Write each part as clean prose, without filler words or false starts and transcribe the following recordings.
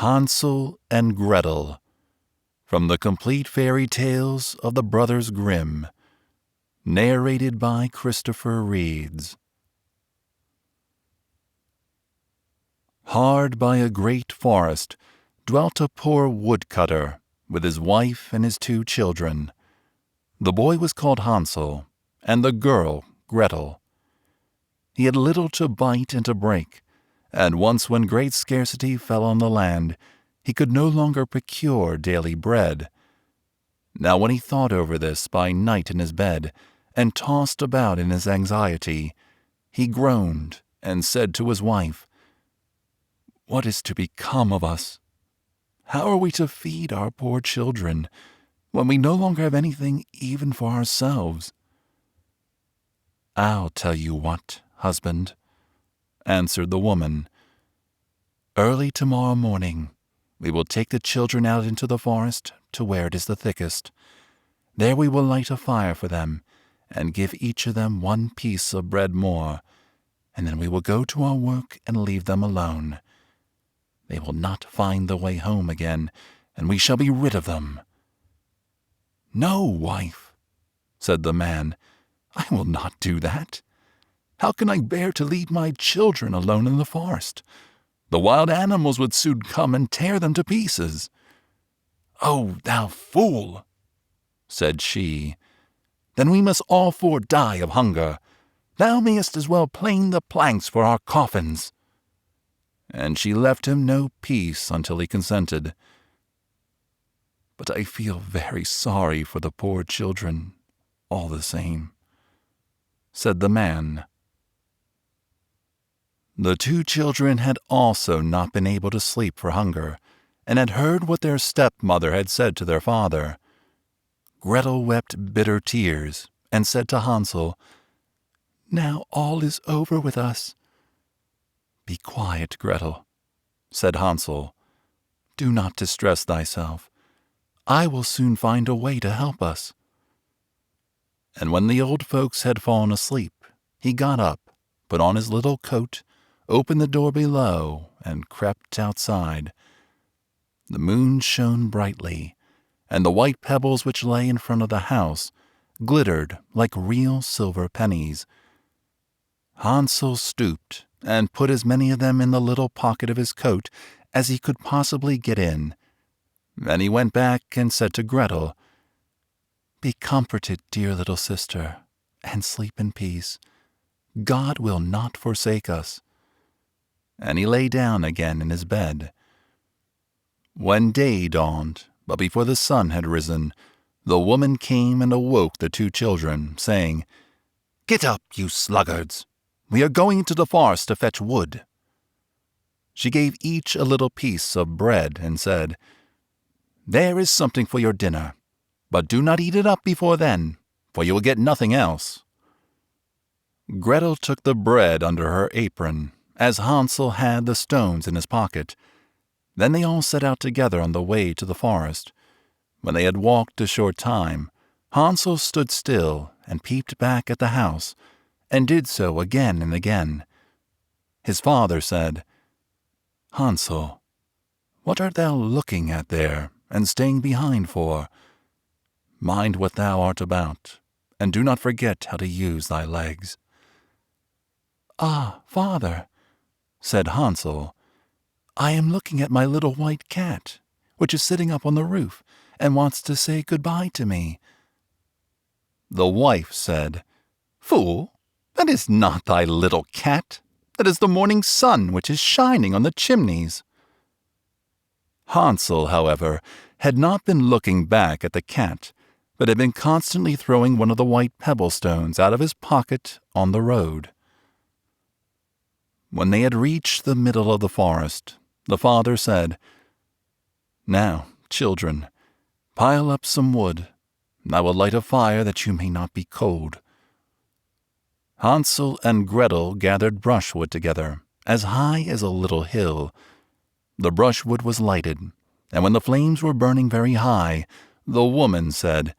Hansel and Gretel, from the complete fairy tales of the brothers Grimm, narrated by Christopher Reeves. Hard by a great forest dwelt a poor woodcutter with his wife and his 2 children. The boy was called Hansel, and the girl Gretel. He had little to bite and to break, and once when great scarcity fell on the land, he could no longer procure daily bread. Now when he thought over this by night in his bed, and tossed about in his anxiety, he groaned and said to his wife, "What is to become of us? How are we to feed our poor children, when we no longer have anything even for ourselves?" "I'll tell you what, husband," answered the woman. "Early tomorrow morning we will take the children out into the forest to where it is the thickest. There we will light a fire for them, and give each of them 1 piece of bread more, and then we will go to our work and leave them alone. They will not find the way home again, and we shall be rid of them." "No, wife," said the man, "I will not do that. How can I bear to leave my children alone in the forest? The wild animals would soon come and tear them to pieces." "Oh, thou fool," said she, "then we must all 4 die of hunger. Thou mayest as well plane the planks for our coffins." And she left him no peace until he consented. "But I feel very sorry for the poor children, all the same," said the man. The 2 children had also not been able to sleep for hunger, and had heard what their stepmother had said to their father. Gretel wept bitter tears, and said to Hansel, "Now all is over with us." "Be quiet, Gretel," said Hansel. "Do not distress thyself. I will soon find a way to help us." And when the old folks had fallen asleep, he got up, put on his little coat, opened the door below, and crept outside. The moon shone brightly, and the white pebbles which lay in front of the house glittered like real silver pennies. Hansel stooped and put as many of them in the little pocket of his coat as he could possibly get in. Then he went back and said to Gretel, "Be comforted, dear little sister, and sleep in peace. God will not forsake us." And he lay down again in his bed. When day dawned, but before the sun had risen, the woman came and awoke the 2 children, saying, "Get up, you sluggards! We are going into the forest to fetch wood." She gave each a little piece of bread and said, "There is something for your dinner, but do not eat it up before then, for you will get nothing else." Gretel took the bread under her apron, as Hansel had the stones in his pocket. Then they all set out together on the way to the forest. When they had walked a short time, Hansel stood still and peeped back at the house, and did so again and again. His father said, "Hansel, what art thou looking at there, and staying behind for? Mind what thou art about, and do not forget how to use thy legs." "Ah, father," said Hansel, "I am looking at my little white cat, which is sitting up on the roof, and wants to say good-bye to me." The wife said, "Fool, that is not thy little cat. That is the morning sun which is shining on the chimneys." Hansel, however, had not been looking back at the cat, but had been constantly throwing one of the white pebble stones out of his pocket on the road. When they had reached the middle of the forest, the father said, "Now, children, pile up some wood. I will light a fire that you may not be cold." Hansel and Gretel gathered brushwood together, as high as a little hill. The brushwood was lighted, and when the flames were burning very high, the woman said,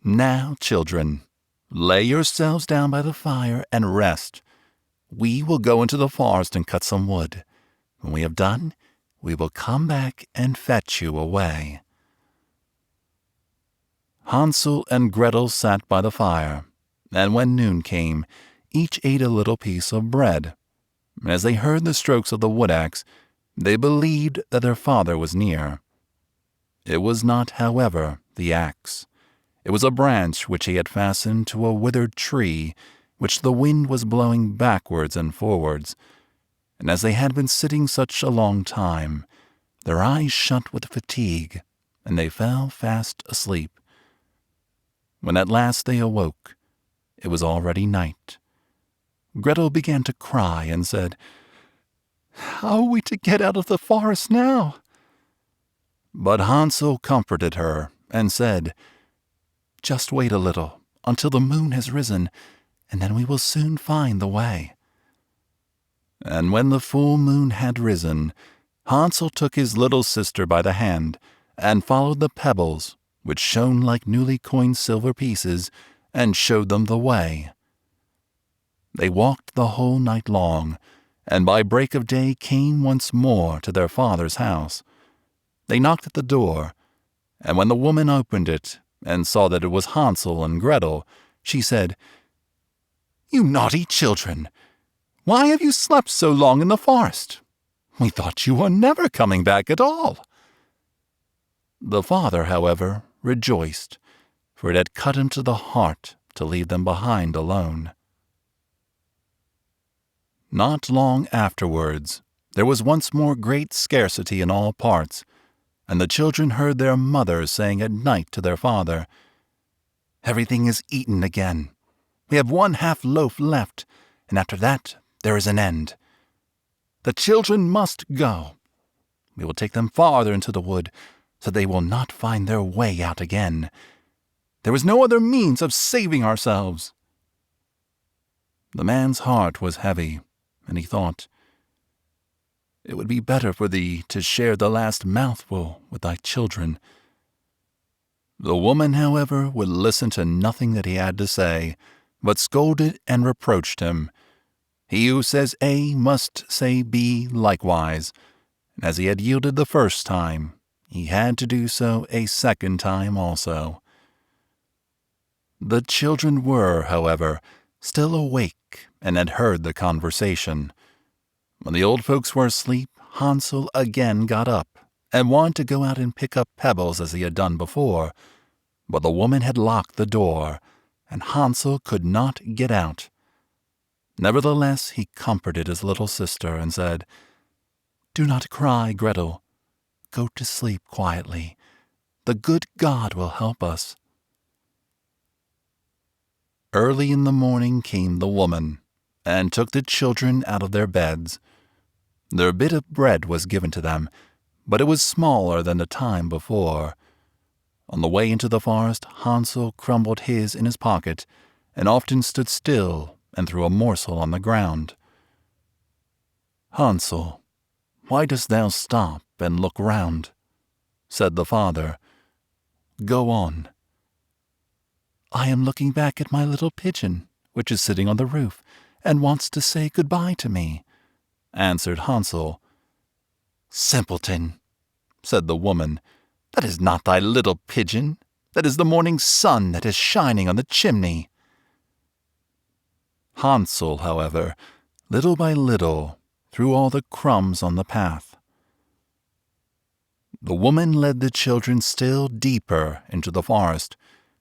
"Now, children, lay yourselves down by the fire and rest. We will go into the forest and cut some wood. When we have done, We will come back and fetch you away." Hansel and Gretel sat by the fire, and when noon came, each ate a little piece of bread. As they heard the strokes of the wood axe, they believed that their father was near. It was not, however, the axe. It was a branch which he had fastened to a withered tree, which the wind was blowing backwards and forwards. And as they had been sitting such a long time, their eyes shut with fatigue, and they fell fast asleep. When at last they awoke, it was already night. Gretel began to cry and said, "How are we to get out of the forest now?" But Hansel comforted her and said, "Just wait a little until the moon has risen, and then we will soon find the way." And when the full moon had risen, Hansel took his little sister by the hand and followed the pebbles, which shone like newly coined silver pieces, and showed them the way. They walked the whole night long, and by break of day came once more to their father's house. They knocked at the door, and when the woman opened it and saw that it was Hansel and Gretel, she said, "You naughty children! Why have you slept so long in the forest? We thought you were never coming back at all." The father, however, rejoiced, for it had cut him to the heart to leave them behind alone. Not long afterwards, there was once more great scarcity in all parts, and the children heard their mother saying at night to their father, "Everything is eaten again. We have 1/2 loaf left, and after that there is an end. The children must go. We will take them farther into the wood, so they will not find their way out again. There is no other means of saving ourselves." The man's heart was heavy, and he thought, "It would be better for thee to share the last mouthful with thy children." The woman, however, would listen to nothing that he had to say, but scolded and reproached him. He who says A must say B likewise, and as he had yielded the first time, he had to do so a second time also. The children were, however, still awake and had heard the conversation. When the old folks were asleep, Hansel again got up and wanted to go out and pick up pebbles as he had done before, but the woman had locked the door, and Hansel could not get out. Nevertheless, he comforted his little sister and said, "Do not cry, Gretel. Go to sleep quietly. The good God will help us." Early in the morning came the woman, and took the children out of their beds. Their bit of bread was given to them, but it was smaller than the time before. On the way into the forest, Hansel crumbled his in his pocket, and often stood still and threw a morsel on the ground. "Hansel, why dost thou stop and look round?" said the father. "Go on." "I am looking back at my little pigeon, which is sitting on the roof, and wants to say good-bye to me," answered Hansel. "Simpleton," said the woman, "that is not thy little pigeon. That is the morning sun that is shining on the chimney." Hansel, however, little by little, threw all the crumbs on the path. The woman led the children still deeper into the forest,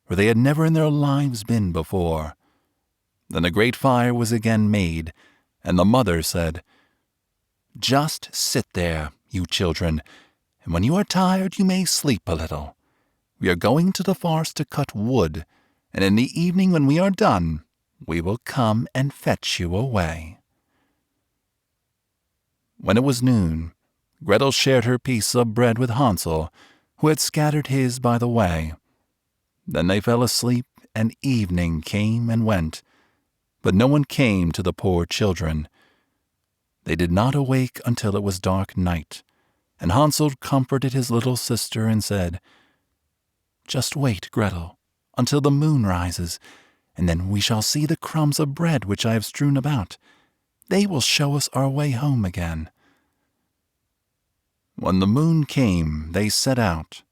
where they had never in their lives been before. Then a great fire was again made, and the mother said, "Just sit there, you children, and when you are tired you may sleep a little. We are going to the forest to cut wood, and in the evening when we are done, we will come and fetch you away." When it was noon, Gretel shared her piece of bread with Hansel, who had scattered his by the way. Then they fell asleep, and evening came and went, but no one came to the poor children. They did not awake until it was dark night, and Hansel comforted his little sister and said, "Just wait, Gretel, until the moon rises, and then we shall see the crumbs of bread which I have strewn about. They will show us our way home again." When the moon came, they set out,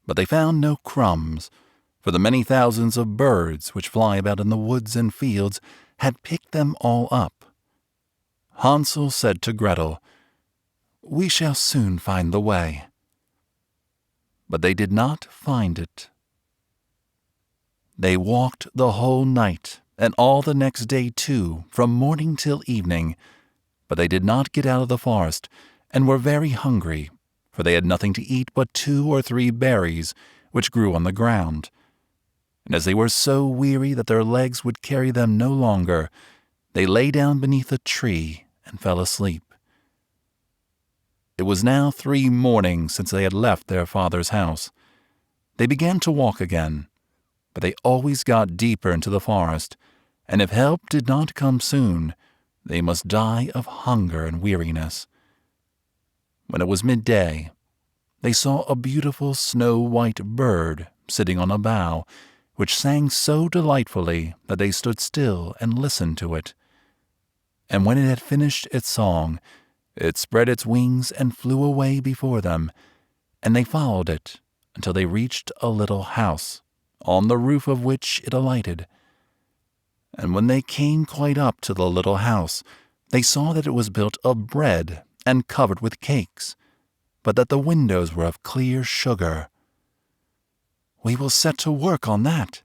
but they found no crumbs, for the many thousands of birds which fly about in the woods and fields had picked them all up. Hansel said to Gretel, "We shall soon find the way." But they did not find it. They walked the whole night, and all the next day too, from morning till evening, but they did not get out of the forest, and were very hungry, for they had nothing to eat but 2 or 3 berries which grew on the ground. And as they were so weary that their legs would carry them no longer, they lay down beneath a tree and fell asleep. It was now 3 mornings since they had left their father's house. They began to walk again, but they always got deeper into the forest, and if help did not come soon, they must die of hunger and weariness. When it was midday, they saw a beautiful snow-white bird sitting on a bough, which sang so delightfully that they stood still and listened to it. And when it had finished its song, it spread its wings and flew away before them, and they followed it until they reached a little house, on the roof of which it alighted. And when they came quite up to the little house, they saw that it was built of bread and covered with cakes, but that the windows were of clear sugar. "We will set to work on that,"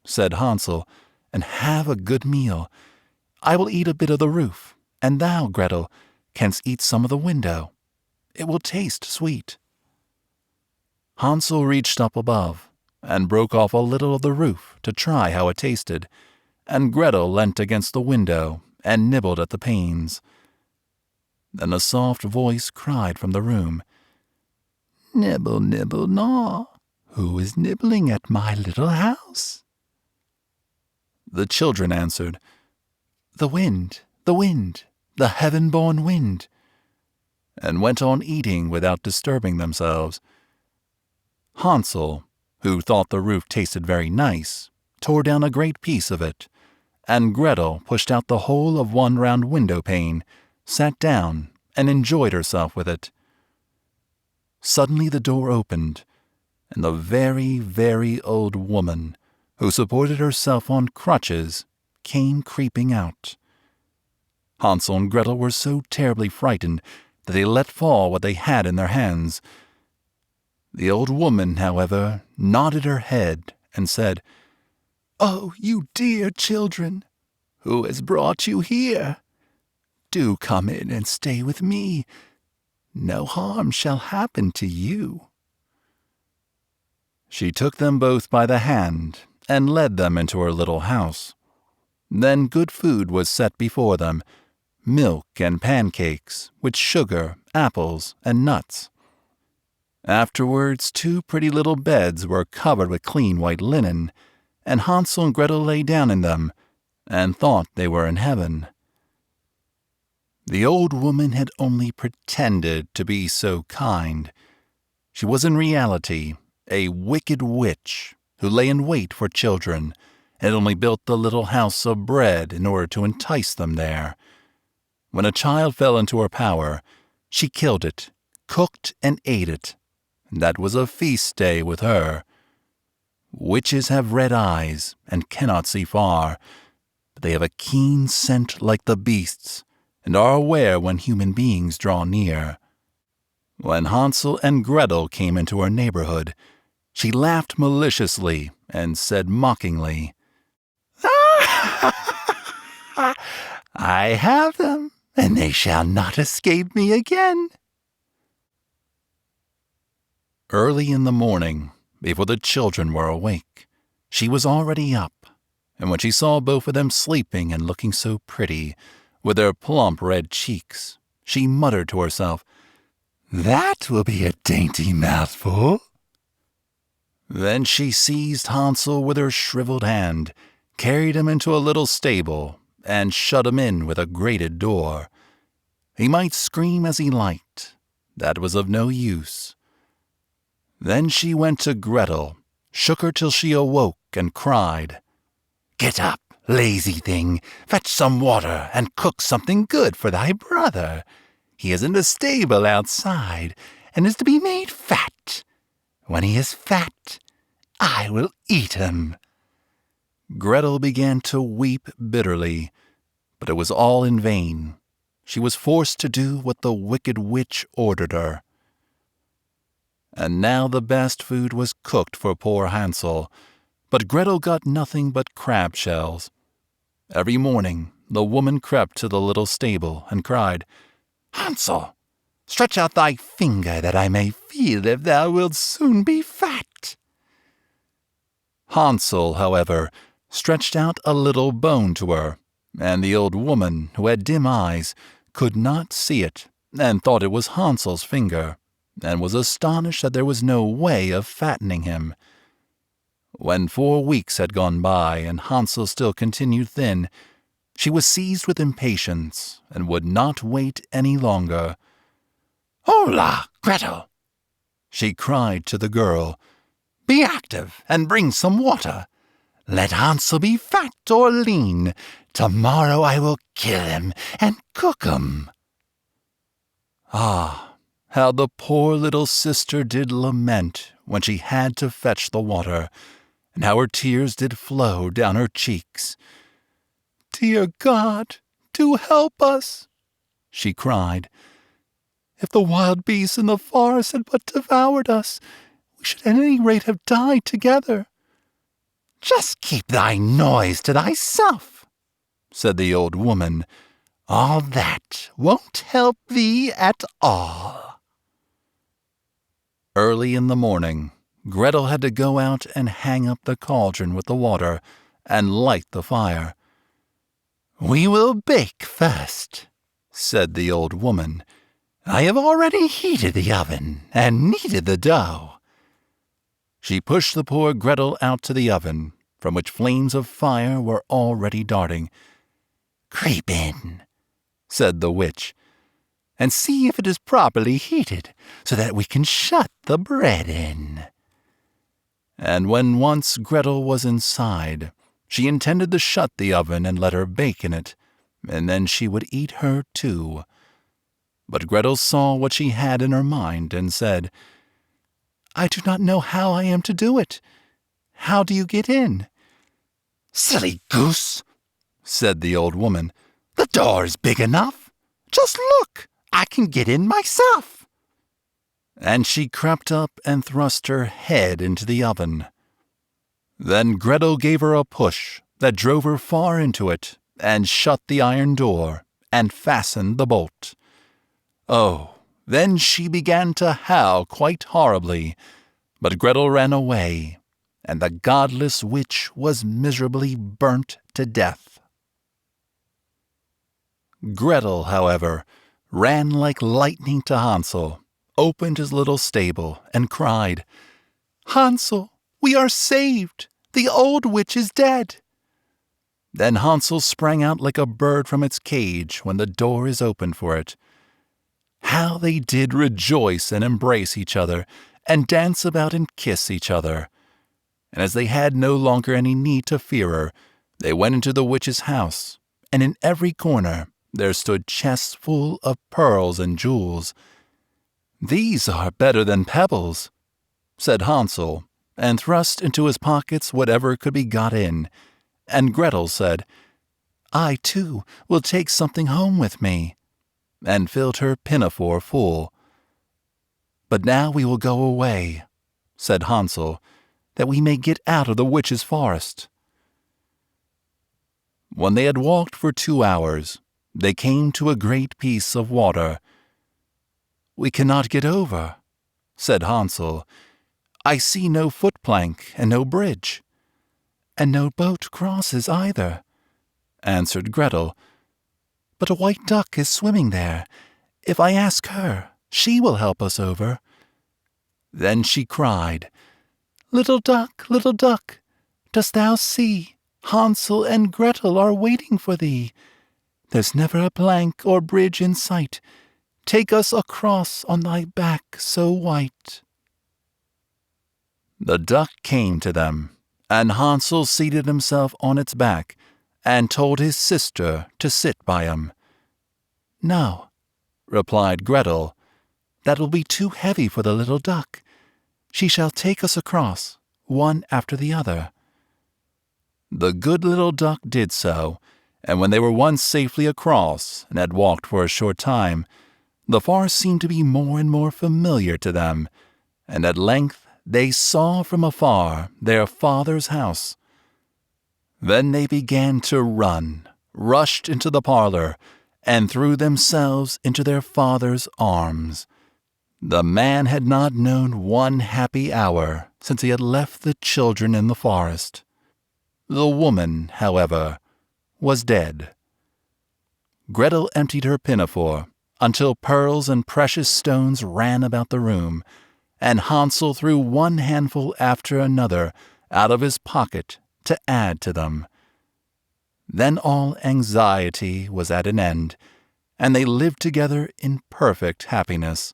said Hansel, "and have a good meal. I will eat a bit of the roof, and thou, Gretel, canst eat some of the window. It will taste sweet." Hansel reached up above, and broke off a little of the roof to try how it tasted, and Gretel leant against the window and nibbled at the panes. Then a soft voice cried from the room, "Nibble, nibble, gnaw. Who is nibbling at my little house?" The children answered, the wind, the heaven-born wind," and went on eating without disturbing themselves. Hansel, who thought the roof tasted very nice, tore down a great piece of it, and Gretel pushed out the whole of one round window-pane, sat down, and enjoyed herself with it. Suddenly the door opened, and the very, very old woman, who supported herself on crutches, came creeping out. Hansel and Gretel were so terribly frightened that they let fall what they had in their hands. The old woman, however, nodded her head and said, "Oh, you dear children, who has brought you here? Do come in and stay with me. No harm shall happen to you." She took them both by the hand and led them into her little house. Then good food was set before them, milk and pancakes, with sugar, apples, and nuts. Afterwards 2 pretty little beds were covered with clean white linen, and Hansel and Gretel lay down in them, and thought they were in heaven. The old woman had only pretended to be so kind. She was in reality a wicked witch who lay in wait for children, and only built the little house of bread in order to entice them there. When a child fell into her power, she killed it, cooked and ate it. That was a feast day with her. Witches have red eyes and cannot see far, but they have a keen scent like the beasts, and are aware when human beings draw near. When Hansel and Gretel came into her neighborhood, she laughed maliciously and said mockingly, "I have them, and they shall not escape me again." Early in the morning, before the children were awake, she was already up, and when she saw both of them sleeping and looking so pretty, with their plump red cheeks, she muttered to herself, "That will be a dainty mouthful." Then she seized Hansel with her shriveled hand, carried him into a little stable, and shut him in with a grated door. He might scream as he liked. That was of no use. Then she went to Gretel, shook her till she awoke, and cried, "Get up, lazy thing, fetch some water, and cook something good for thy brother. He is in the stable outside, and is to be made fat. When he is fat, I will eat him." Gretel began to weep bitterly, but it was all in vain. She was forced to do what the wicked witch ordered her. And now the best food was cooked for poor Hansel, but Gretel got nothing but crab shells. Every morning the woman crept to the little stable and cried, "Hansel, stretch out thy finger that I may feel if thou wilt soon be fat." Hansel, however, stretched out a little bone to her, and the old woman, who had dim eyes, could not see it, and thought it was Hansel's finger, and was astonished that there was no way of fattening him. When 4 weeks had gone by, and Hansel still continued thin, she was seized with impatience, and would not wait any longer. "Hola, Gretel!" she cried to the girl. "Be active, and bring some water. Let Hansel be fat or lean. Tomorrow I will kill him and cook him." Ah, how the poor little sister did lament when she had to fetch the water, and how her tears did flow down her cheeks. "Dear God, do help us," she cried. "If the wild beasts in the forest had but devoured us, we should at any rate have died together." "Just keep thy noise to thyself," said the old woman. "All that won't help thee at all." Early in the morning, Gretel had to go out and hang up the cauldron with the water and light the fire. "We will bake first," said the old woman. "I have already heated the oven and kneaded the dough." She pushed the poor Gretel out to the oven, from which flames of fire were already darting. "Creep in," said the witch, "and see if it is properly heated, so that we can shut the bread in." And when once Gretel was inside, she intended to shut the oven and let her bake in it, and then she would eat her too. But Gretel saw what she had in her mind and said, "I do not know how I am to do it. How do you get in?" "Silly goose," said the old woman. "The door is big enough. Just look, I can get in myself." And she crept up and thrust her head into the oven. Then Gretel gave her a push that drove her far into it, and shut the iron door, and fastened the bolt. Oh, then she began to howl quite horribly, but Gretel ran away, and the godless witch was miserably burnt to death. Gretel, however, ran like lightning to Hansel, opened his little stable, and cried, "Hansel, we are saved! The old witch is dead!" Then Hansel sprang out like a bird from its cage when the door is opened for it. How they did rejoice and embrace each other, and dance about and kiss each other. And as they had no longer any need to fear her, they went into the witch's house, and in every corner there stood chests full of pearls and jewels. "These are better than pebbles," said Hansel, and thrust into his pockets whatever could be got in. And Gretel said, "I, too, will take something home with me," and filled her pinafore full. "But now we will go away," said Hansel, "that we may get out of the witch's forest." When they had walked for 2 hours, they came to a great piece of water. "We cannot get over," said Hansel. "I see no footplank and no bridge." "And no boat crosses either," answered Gretel. "But a white duck is swimming there. If I ask her, she will help us over." Then she cried, little duck, dost thou see? Hansel and Gretel are waiting for thee. There's never a plank or bridge in sight. Take us across on thy back so white." The duck came to them, and Hansel seated himself on its back, and told his sister to sit by him. "No," replied Gretel, That will be too heavy for the little duck. She shall take us across, one after the other." The good little duck did so, and when they were once safely across and had walked for a short time, the forest seemed to be more and more familiar to them, and at length they saw from afar their father's house. Then they began to run, rushed into the parlor, and threw themselves into their father's arms. The man had not known one happy hour since he had left the children in the forest. The woman, however, was dead. Gretel emptied her pinafore until pearls and precious stones ran about the room, and Hansel threw one handful after another out of his pocket to add to them. Then all anxiety was at an end, and they lived together in perfect happiness.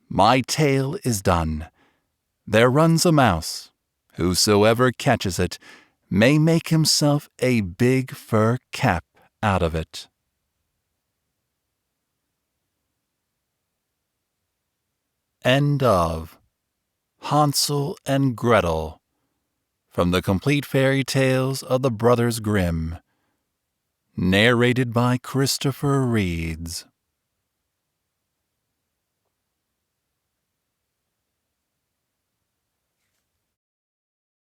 My tale is done. There runs a mouse. Whosoever catches it may make himself a big fur cap out of it. End of Hansel and Gretel, from the Complete Fairy Tales of the Brothers Grimm, narrated by Christopher Reeds.